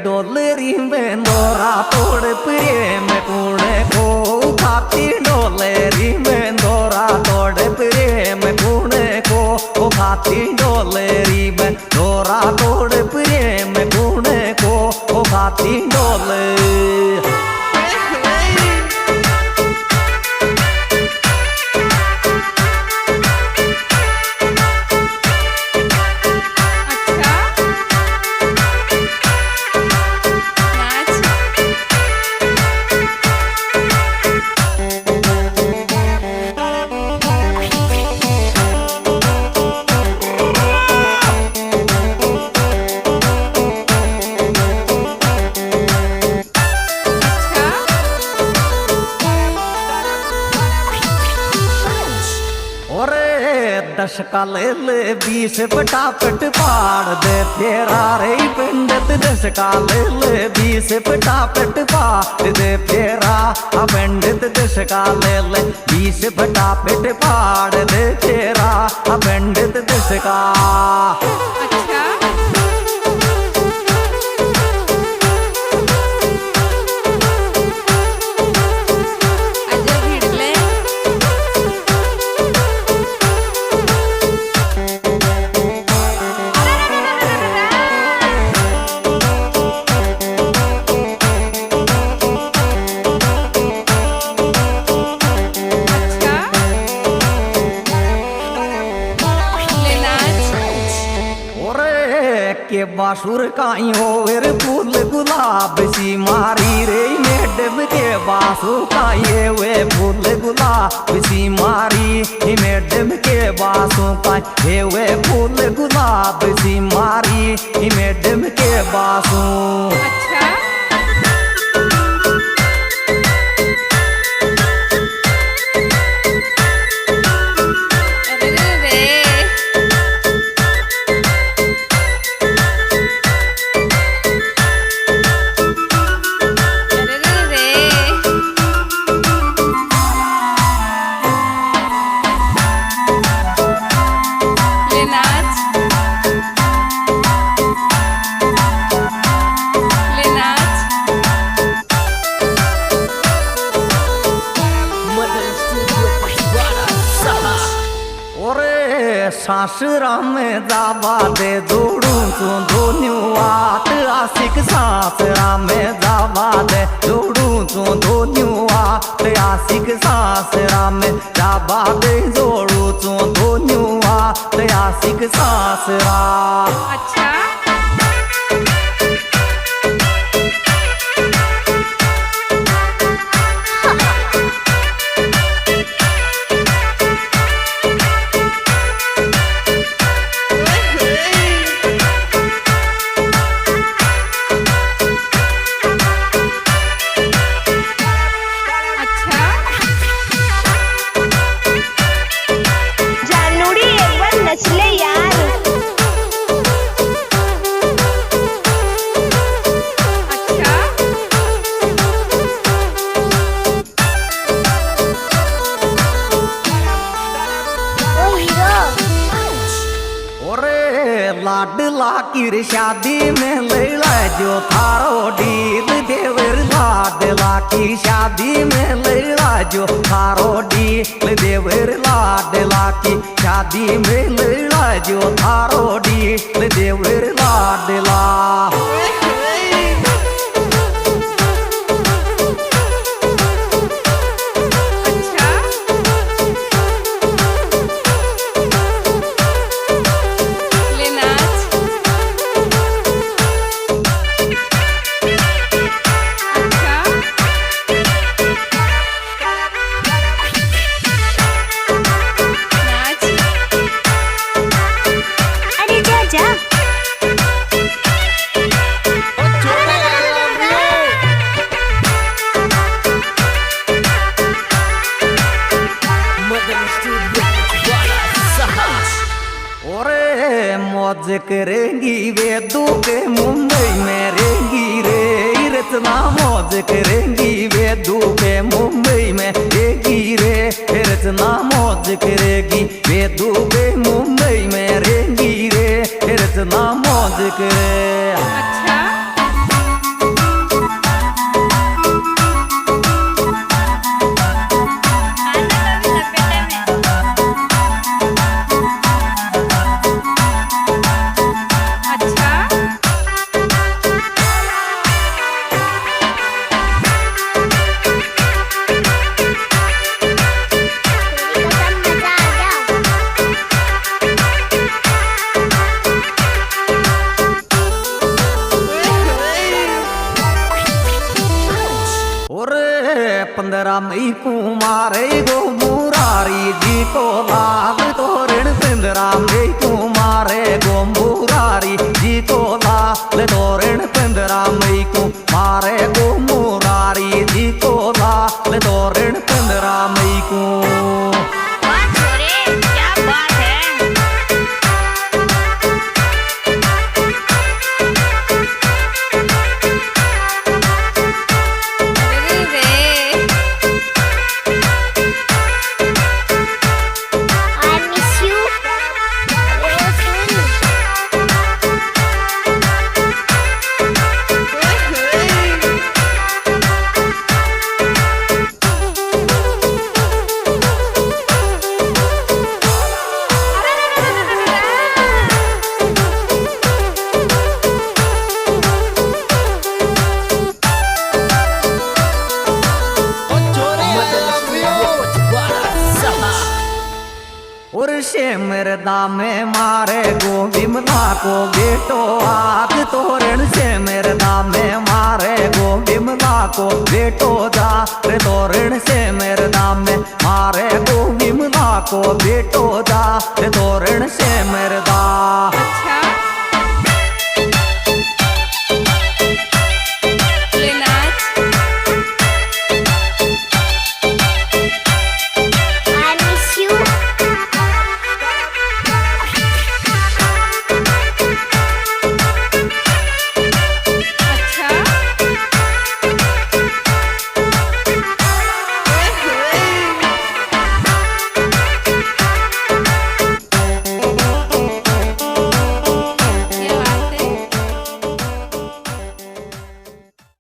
डोलेरी में दोरा तोड़ प्रेम कूड़े को खाती डोलेरी में दोरा तोड़ प्रेम कूड़े को खाती डोलेरी में दोरा तोड़ प्रेम कूड़े को खाती डोले दस का ले 20 फटाफट पाड़ दे फेरा रे पंडित 10 का ले 20 फटाफट पाड़ दे फेरा पंडित 10 का ले 20 फटाफट पाड़ दे फेरा पंडित 10 का के बासुर काई होर फूल गुलाब सी मारी रे मैडम के बासु काई वे फूल गुलाब सी मारी मैडम के बासु काई वे फूल गुलाब सी मारी मैडम के बासु सासरा में जावा दे जोड़ू तू दोन्यू आत आशिक सासरा में जावा दे जोड़ू तू दोन्यू आत आशिक सासरा में जावा दे जोड़ू तू दोन्यू आत आशिक सासरा अच्छा लाडला की शादी में लैला जो थारो डील देवर लाडला की शादी में लैला जो थारो डील देवर लाडला की शादी में लैला जो थारो डील देवर लाडला करेंगी वे दो के मुंबई में रहेंगी रे रचना मौज करेंगी वे दो के मुंबई में रहेगी रे रचना मौज करेगी वे दो के मुंबई में रहेंगी रे रचना मौज करे। अच्छा और 15 मई को मारे गो मुरारी जी को लाल तोरण 15 मई को मारे गो मुरारी जी को लाल तोरण 15 मई को मारे गो मुरारी जी को लाल तोरण 15 मई को। और शेमरदा में मारे गो विमला को बेटो आग तोरण शेमरदा में मारे गो विमला को बेटो जा रे तोरण शेमरदा में मारे गो विमला को बेटो जा रे तोरण शेमरदा। अच्छा